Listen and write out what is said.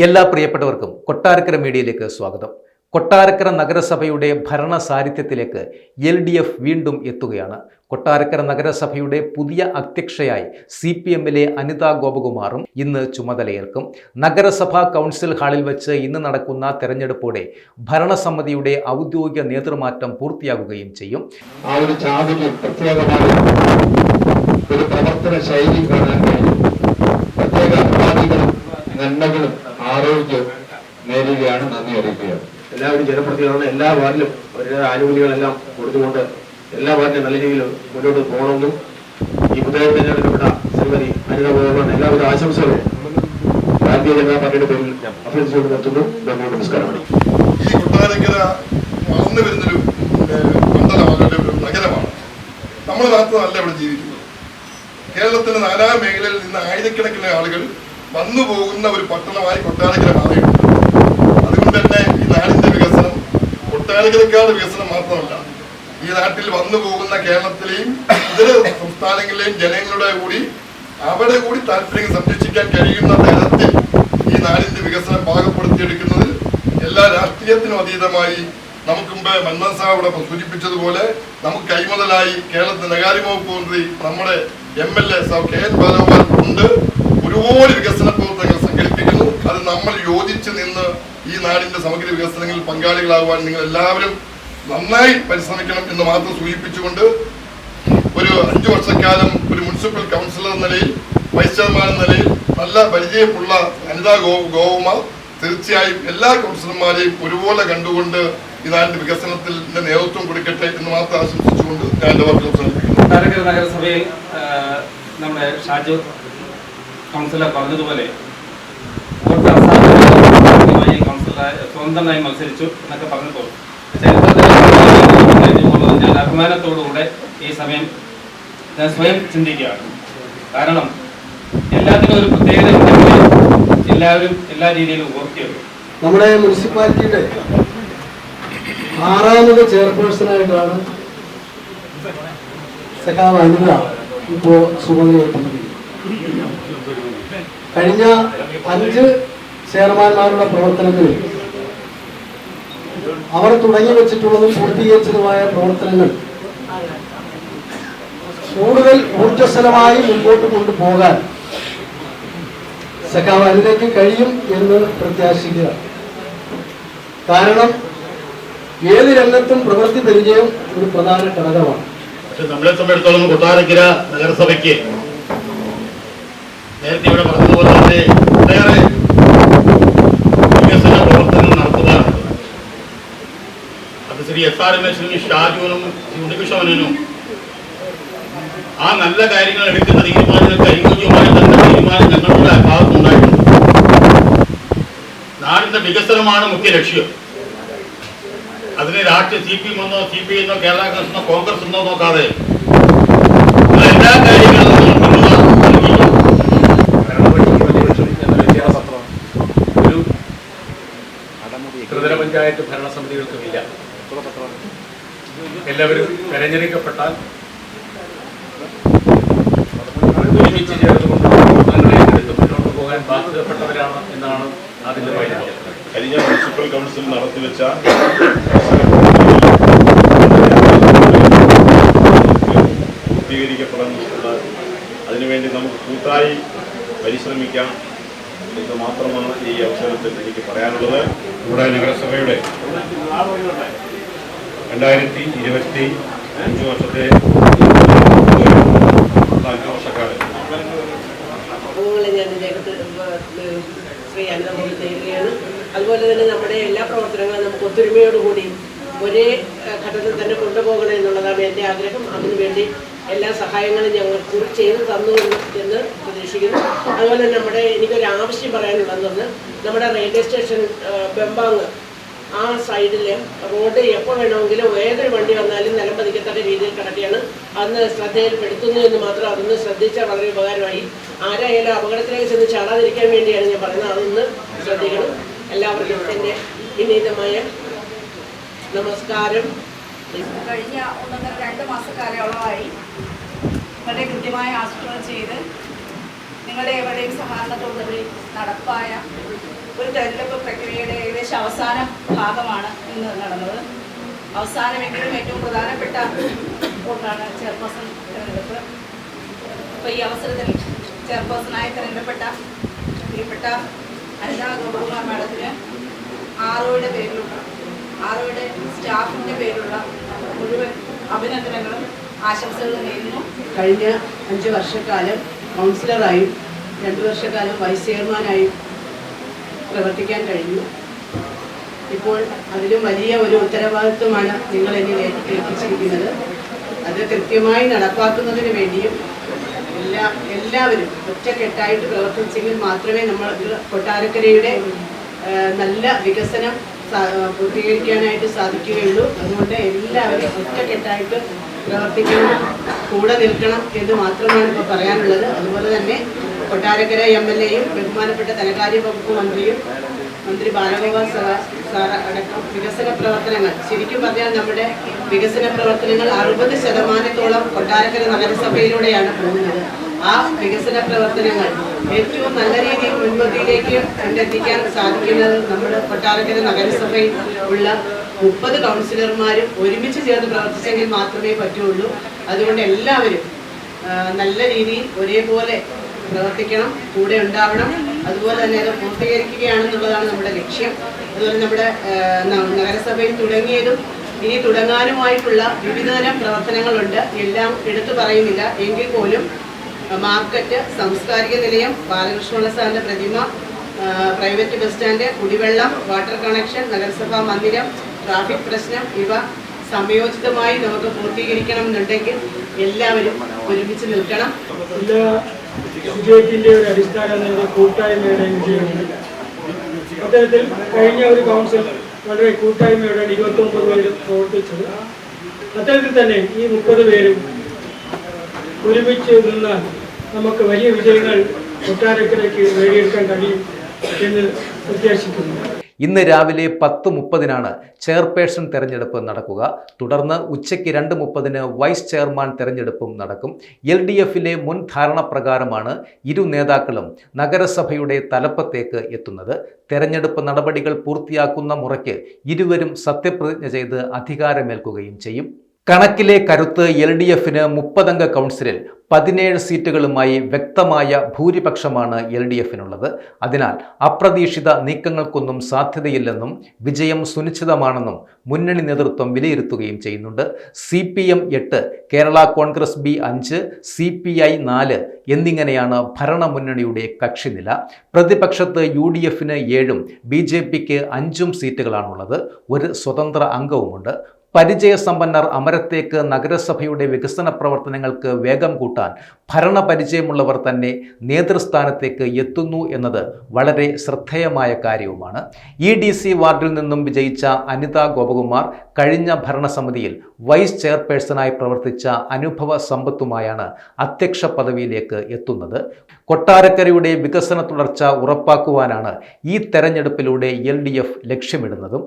എല്ലാ പ്രിയപ്പെട്ടവർക്കും കൊട്ടാരക്കര മീഡിയയിലേക്ക് സ്വാഗതം. കൊട്ടാരക്കര നഗരസഭയുടെ ഭരണ സാന്നിധ്യത്തിലേക്ക് LDF വീണ്ടും എത്തുകയാണ്. കൊട്ടാരക്കര നഗരസഭയുടെ പുതിയ അധ്യക്ഷയായി CPMലെ അനിത ഗോപകുമാറും ഇന്ന് ചുമതലയേൽക്കും. നഗരസഭാ കൗൺസിൽ ഹാളിൽ വെച്ച് ഇന്ന് നടക്കുന്ന തെരഞ്ഞെടുപ്പോടെ ഭരണസമിതിയുടെ ഔദ്യോഗിക നേതൃമാറ്റം പൂർത്തിയാകുകയും ചെയ്യും. ഒരു പ്രവർത്തന ശൈലി കാണാൻ കഴിയും. പ്രത്യേക അഭിവാദികളും നന്മകളും ആരോഗ്യവും നേരുകയാണ്. നന്ദി അറിയിക്കുകയാണ്. എല്ലാവരും ജനപ്രതിനിധികളാണ്. എല്ലാ വാർഡിലും അവരുടെ ആനുകൂല്യങ്ങളെല്ലാം കൊടുത്തുകൊണ്ട് എല്ലാ വാർഡിലും നല്ല രീതിയിൽ മുന്നോട്ട് പോകണമെന്നും ഈ പുതിയ തെരഞ്ഞെടുക്കപ്പെട്ട ശ്രീമതി അനിത ഗോപകുമാറിന് എല്ലാവിധ ആശംസകളും ഭാരതീയ ജനതാ പാർട്ടിയുടെ പേരിൽ അഭ്യർത്ഥിച്ചുകൊണ്ട് നിർത്തുന്നു. നമസ്കാരം. ഈ കൊട്ടാരക്കര വളർന്നു വരുന്നൊരു മണ്ഡലമാണ്, ഒരു നഗരമാണ്. നമ്മുടെ നാട്ടിലല്ല ഇവിടെ ജീവിക്കുന്നത്. കേരളത്തിന്റെ നാനാ മേഖലയിൽ നിന്ന് ആയിരക്കണക്കിന് ആളുകൾ വന്നു പോകുന്ന ഒരു പട്ടണമായി കൊട്ടാരക്കര മാറിയിട്ടുണ്ട്. അതുകൊണ്ട് തന്നെ ഈ നാടിന്റെ വികസനം കൊട്ടാരക്കരക്കാരുടെ വികസനം മാത്രമല്ല, ഈ നാട്ടിൽ വന്നു പോകുന്ന കേരളത്തിലെയും ഇതര സംസ്ഥാനങ്ങളിലെയും ജനങ്ങളുടെ കൂടി അവിടെ കൂടി താല്പര്യം സംരക്ഷിക്കാൻ കഴിയുന്ന തരത്തിൽ ഈ നാടിന്റെ വികസനം പാകപ്പെടുത്തിയെടുക്കുന്നതിൽ എല്ലാ രാഷ്ട്രീയത്തിനും അതീതമായി നമുക്ക് മുമ്പ് മൻമോഹൻ സാഹ് ഇവിടെ സൂചിപ്പിച്ചതുപോലെ നമുക്ക് കൈമുതലായി കേരളത്തിന്റെ ധനകാര്യ വകുപ്പ് മന്ത്രി നമ്മുടെ MLA KN ബാലഗോപാൽ ഉണ്ട്. ഒരുപാട് വികസന പ്രവർത്തനങ്ങൾ സംഘടിപ്പിക്കുന്നു. അത് നമ്മൾ യോജിച്ച് നിന്ന് ഈ നാടിന്റെ സമഗ്ര വികസനങ്ങളിൽ പങ്കാളികളാകുവാൻ നിങ്ങൾ എല്ലാവരും നന്നായി പരിശ്രമിക്കണം എന്ന് മാത്രം സൂചിപ്പിച്ചുകൊണ്ട് ഒരു 5 വർഷക്കാലം ഒരു മുനിസിപ്പൽ കൗൺസിലർ എന്ന നിലയിൽ, വൈസ് ചെയർമാൻ എന്ന നിലയിൽ നല്ല പരിചയമുള്ള അനിത ഗോപകുമാർ തീർച്ചയായും എല്ലാ കൗൺസിലർമാരെയും ഒരുപോലെ കണ്ടുകൊണ്ട് ഈ നാടിന്റെ വികസനത്തിൽ നേതൃത്വം കൊടുക്കട്ടെ എന്ന് മാത്രം ആശംസിച്ചുകൊണ്ട് ഞാൻ എന്റെ വാക്കുകൾ അവസാനിപ്പിക്കുന്നു. കൊട്ടാരക്കര നഗരസഭയിൽ നമ്മുടെ ഷാജു കൗൺസിലർ പറഞ്ഞതുപോലെ വോട്ട് അസാധാരണമായി കൗൺസിലർ സ്വതന്ത്രമായി മത്സരിച്ചു എന്നൊക്കെ പറഞ്ഞപ്പോൾ ചരിത്രത്തിൽ ഞാൻ അഭിമാനത്തോടുകൂടെ ഈ സമയം ഞാൻ സ്വയം ചിന്തിക്കുകയാണ്. കാരണം എല്ലാത്തിനും ഒരു പ്രത്യേകത എല്ലാവരും എല്ലാ രീതിയിലും ഓർക്കുകയുള്ളൂ. നമ്മുടെ മുനിസിപ്പാലിറ്റിയുടെ 6ാമത് ചെയർപേഴ്സണായിട്ടാണ് സഖാവ് അനിത ഇപ്പോൾ ചുമതലയേറ്റിരിക്കുന്നത്. കഴിഞ്ഞ 5 ചെയർമാൻമാരുടെ പ്രവർത്തനങ്ങളിൽ അവർ തുടങ്ങി വെച്ചിട്ടുള്ളതും പൂർത്തീകരിച്ചതുമായ പ്രവർത്തനങ്ങൾ കൂടുതൽ ഊർജ്ജസ്വലമായി മുൻപോട്ട് കൊണ്ടുപോകാൻ സഖാവ് അനിതയ്ക്ക് കഴിയും എന്ന് പ്രത്യാശിക്കുക. കാരണം ഏത് രംഗത്തും പ്രവൃത്തി പരിചയം ഒരു പ്രധാന ഘടകമാണ്. പക്ഷെ നമ്മളെ സംബന്ധിച്ചിടത്തോളം കൊട്ടാരക്കര നഗരസഭയ്ക്ക് നേരത്തെ ഇവിടെ പറഞ്ഞതുപോലെ തന്നെ ഒട്ടേറെ വികസന പ്രവർത്തനങ്ങൾ നടത്തുവാനുണ്ട്. അത് ശ്രീ SR രമേശനും ഷാജുവിനും ഉണ്ണികൃഷ്ണനും ആ നല്ല കാര്യങ്ങൾ എടുക്കുന്ന തീരുമാനങ്ങൾക്ക് അനുയോജ്യമായ നല്ല തീരുമാനം ഞങ്ങളുടെ ഭാഗത്തുണ്ടായിട്ടുണ്ട്. നാടിന്റെ വികസനമാണ് മുഖ്യ ലക്ഷ്യം. അതിന് രാഷ്ട്രീയ CPM എന്നോ CPI എന്നോ കേരള കോൺഗ്രസ് കോൺഗ്രസ് എന്നോ നോക്കാതെ എല്ലാ കാര്യങ്ങളും ഒരു ത്രിതല പഞ്ചായത്ത് ഭരണസമിതികൾക്കുമില്ല. എല്ലാവരും തെരഞ്ഞെടുക്കപ്പെട്ടാൽ ഒരുമിച്ച് ചേർന്നുകൊണ്ട് മുന്നോട്ട് പോകാൻ ബാധ്യതപ്പെട്ടവരാണ് എന്നാണ് അതിന്റെ പറയുന്നത്. കഴിഞ്ഞ മുനിസിപ്പൽ കൗൺസിൽ നടത്തിവെച്ച പൂർത്തീകരിക്കപ്പെടാനുള്ള അതിനുവേണ്ടി നമുക്ക് കൂട്ടായി പരിശ്രമിക്കാം എന്ന് മാത്രമാണ് ഈ അവസരത്തിൽ എനിക്ക് പറയാനുള്ളത്. ഇവിടെ നഗരസഭയുടെ 2025 വർഷത്തെ 5 വർഷക്കാലം ഞാൻ ഇദ്ദേഹത്തെ ശ്രീ അനിത നേരുകയാണ്. അതുപോലെ തന്നെ നമ്മുടെ എല്ലാ പ്രവർത്തനങ്ങളും നമുക്ക് ഒത്തൊരുമയോടുകൂടി ഒരേ ഘട്ടത്തിൽ തന്നെ കൊണ്ടുപോകണം എന്നുള്ളതാണ് എൻ്റെ ആഗ്രഹം. അതിനുവേണ്ടി എല്ലാ സഹായങ്ങളും ഞങ്ങൾ ചെയ്തു തന്നു എന്ന് പ്രതീക്ഷിക്കുന്നു. അതുപോലെ തന്നെ എനിക്കൊരു ആവശ്യം പറയാനുള്ളതെന്ന് നമ്മുടെ റെയിൽവേ സ്റ്റേഷൻ ബെമ്പാങ് ആ സൈഡിൽ റോഡ് എപ്പോൾ വേണമെങ്കിലും ഏതൊരു വണ്ടി വന്നാലും നിലം പതിക്കത്തക്ക രീതിയിൽ കിടക്കുകയാണ്. അന്ന് ശ്രദ്ധയിൽപ്പെടുത്തുന്നു എന്ന് മാത്രം അതൊന്ന് ശ്രദ്ധിച്ചാൽ വളരെ ഉപകാരമായി. ആരായാലും അപകടത്തിലേക്ക് ചെന്ന് ചാടാതിരിക്കാൻ വേണ്ടിയാണ് ഞാൻ പറയുന്നത്. അതൊന്ന് ശ്രദ്ധിക്കണം. എല്ലാവർക്കും എൻ്റെ വിനീതമായ നമസ്കാരം. കഴിഞ്ഞ 1-2 മാസക്കാലയോളമായി നിങ്ങളുടെ കൃത്യമായ ആസൂത്രണം ചെയ്ത് നിങ്ങളുടെ എവിടെയും സഹകരണത്തോടുകൂടി നടപ്പായ ഒരു തെരഞ്ഞെടുപ്പ് പ്രക്രിയയുടെ ഏകദേശം അവസാന ഭാഗമാണ് ഇന്ന് നടന്നത്. അവസാനമെങ്കിലും ഏറ്റവും പ്രധാനപ്പെട്ട ഒന്നാണ് ചെയർപേഴ്സൺ തെരഞ്ഞെടുപ്പ്. അപ്പോൾ ഈ അവസരത്തിൽ ചെയർപേഴ്സണായി തിരഞ്ഞെടുക്കപ്പെട്ട പ്രിയപ്പെട്ട അനിത ഗോപകുമാർ മാഡത്തിന് ആർഒയുടെ പേരിലുള്ള ആർഒയുടെ സ്റ്റാഫിൻ്റെ പേരിലുള്ള മുഴുവൻ അഭിനന്ദനങ്ങളും ആശംസകളും നേരുന്നു. കഴിഞ്ഞ 5 വർഷക്കാലം കൗൺസിലറായും 2 വർഷക്കാലം വൈസ് ചെയർമാനായും പ്രവർത്തിക്കാൻ കഴിഞ്ഞു. ഇപ്പോൾ അതിലും വലിയ ഒരു ഉത്തരവാദിത്വമാണ് നിങ്ങൾ എന്നിൽ ഏൽപ്പിച്ചിരിക്കുന്നത്. അത് കൃത്യമായി നടപ്പാക്കുന്നതിന് വേണ്ടിയും എല്ലാവരും ഒറ്റക്കെട്ടായിട്ട് പ്രവർത്തിച്ചെങ്കിൽ മാത്രമേ നമ്മൾക്ക് കൊട്ടാരക്കരയുടെ നല്ല വികസനം പൂർത്തീകരിക്കാനായിട്ട് സാധിക്കുകയുള്ളൂ. അതുകൊണ്ട് എല്ലാവരും ഒറ്റക്കെട്ടായിട്ട് പ്രവർത്തിക്കണം, കൂടെ നിൽക്കണം എന്ന് മാത്രമാണ് ഇപ്പോൾ പറയാനുള്ളത്. അതുപോലെ തന്നെ കൊട്ടാരക്കര MLAയും ബഹുമാനപ്പെട്ട ധനകാര്യ വകുപ്പ് മന്ത്രിയും മന്ത്രി ബാലഗോപാൽ സാർ അടക്കം വികസന പ്രവർത്തനങ്ങൾ, ശരിക്കും പറഞ്ഞാൽ നമ്മുടെ വികസന പ്രവർത്തനങ്ങൾ 60% കൊട്ടാരക്കര നഗരസഭയിലൂടെയാണ് പോകുന്നത്. ആ വികസന പ്രവർത്തനങ്ങൾ ഏറ്റവും നല്ല രീതിയിൽ മുൻപന്തിയിലേക്ക് കണ്ടെത്തിക്കാൻ സാധിക്കുന്നത് നമ്മുടെ കൊട്ടാരക്കര നഗരസഭയിൽ ഉള്ള 30 കൗൺസിലർമാരും ഒരുമിച്ച് ചേർന്ന് പ്രവർത്തിച്ചെങ്കിൽ മാത്രമേ പറ്റുള്ളൂ. അതുകൊണ്ട് എല്ലാവരും നല്ല രീതിയിൽ ഒരേപോലെ പ്രവർത്തിക്കണം, കൂടെ ഉണ്ടാവണം. അതുപോലെ തന്നെ അത് പൂർത്തീകരിക്കുകയാണെന്നുള്ളതാണ് നമ്മുടെ ലക്ഷ്യം. അതുപോലെ നമ്മുടെ നഗരസഭയിൽ തുടങ്ങിയതും ഇനി തുടങ്ങാനുമായിട്ടുള്ള വിവിധതരം പ്രവർത്തനങ്ങളുണ്ട്. എല്ലാം എടുത്തു പറയുന്നില്ല എങ്കിൽ പോലും മാർക്കറ്റ്, സാംസ്കാരിക നിലയം, ബാലകൃഷ്ണപിള്ള സാറിൻ്റെ പ്രതിമ, പ്രൈവറ്റ് ബസ് സ്റ്റാൻഡ്, കുടിവെള്ളം, വാട്ടർ കണക്ഷൻ, നഗരസഭാ മന്ദിരം, ട്രാഫിക് പ്രശ്നം, ഇവ സംയോജിതമായി നമുക്ക് പൂർത്തീകരിക്കണം എന്നുണ്ടെങ്കിൽ എല്ലാവരും ഒരുമിച്ച് നിൽക്കണം. എല്ലാ വിജയത്തിൻ്റെ ഒരു അടിസ്ഥാനം കൂട്ടായ്മയുടെ വിജയമാണ്. അത്തരത്തിൽ കഴിഞ്ഞ ഒരു കൗൺസിൽ വളരെ കൂട്ടായ്മയോടെയാണ് 29 പേര് പ്രവർത്തിച്ചത്. അത്തരത്തിൽ തന്നെ ഈ 30 പേരും ഒരുമിച്ച് നിന്നാൽ നമുക്ക് വലിയ വിജയങ്ങൾ കൊട്ടാരക്കരയ്ക്ക് നേടിയെടുക്കാൻ കഴിയും എന്ന് പ്രത്യാശിക്കുന്നു. ഇന്ന് രാവിലെ 10:30 ചെയർപേഴ്സൺ തെരഞ്ഞെടുപ്പ് നടക്കുക. തുടർന്ന് ഉച്ചയ്ക്ക് 2:30 വൈസ് ചെയർമാൻ തെരഞ്ഞെടുപ്പും നടക്കും. LDFിലെ മുൻ ധാരണ പ്രകാരമാണ് ഇരു നേതാക്കളും നഗരസഭയുടെ തലപ്പത്തേക്ക് എത്തുന്നത്. തെരഞ്ഞെടുപ്പ് നടപടികൾ പൂർത്തിയാക്കുന്ന മുറയ്ക്ക് ഇരുവരും സത്യപ്രതിജ്ഞ ചെയ്ത് അധികാരമേൽക്കുകയും ചെയ്യും. കണക്കിലെ കരുത്ത് LDFിന് 30 അംഗ കൗൺസിലിൽ 17 സീറ്റുകളുമായി വ്യക്തമായ ഭൂരിപക്ഷമാണ് LDFിനുള്ളത്. അതിനാൽ അപ്രതീക്ഷിത നീക്കങ്ങൾക്കൊന്നും സാധ്യതയില്ലെന്നും വിജയം സുനിശ്ചിതമാണെന്നും മുന്നണി നേതൃത്വം വിലയിരുത്തുകയും ചെയ്യുന്നുണ്ട്. CPM 8, Kerala Congress B 5, CPI 4 എന്നിങ്ങനെയാണ് ഭരണമുന്നണിയുടെ കക്ഷിനില. പ്രതിപക്ഷത്ത് UDFിന് 7, BJPക്ക് 5 സീറ്റുകളാണുള്ളത്. ഒരു സ്വതന്ത്ര അംഗവുമുണ്ട്. പരിചയസമ്പന്നർ അമരത്തേക്ക് നഗരസഭയുടെ വികസന പ്രവർത്തനങ്ങൾക്ക് വേഗം കൂട്ടാൻ ഭരണപരിചയമുള്ളവർ തന്നെ നേതൃസ്ഥാനത്തേക്ക് എത്തുന്നു എന്നത് വളരെ ശ്രദ്ധേയമായ കാര്യവുമാണ്. EDC വാർഡിൽ നിന്നും വിജയിച്ച അനിത ഗോപകുമാർ കഴിഞ്ഞ ഭരണസമിതിയിൽ വൈസ് ചെയർപേഴ്സണായി പ്രവർത്തിച്ച അനുഭവ സമ്പത്തുമായാണ് അധ്യക്ഷ പദവിയിലേക്ക് എത്തുന്നത്. കൊട്ടാരക്കരയുടെ വികസന തുടർച്ച ഉറപ്പാക്കുവാനാണ് ഈ തെരഞ്ഞെടുപ്പിലൂടെ LDF ലക്ഷ്യമിടുന്നതും.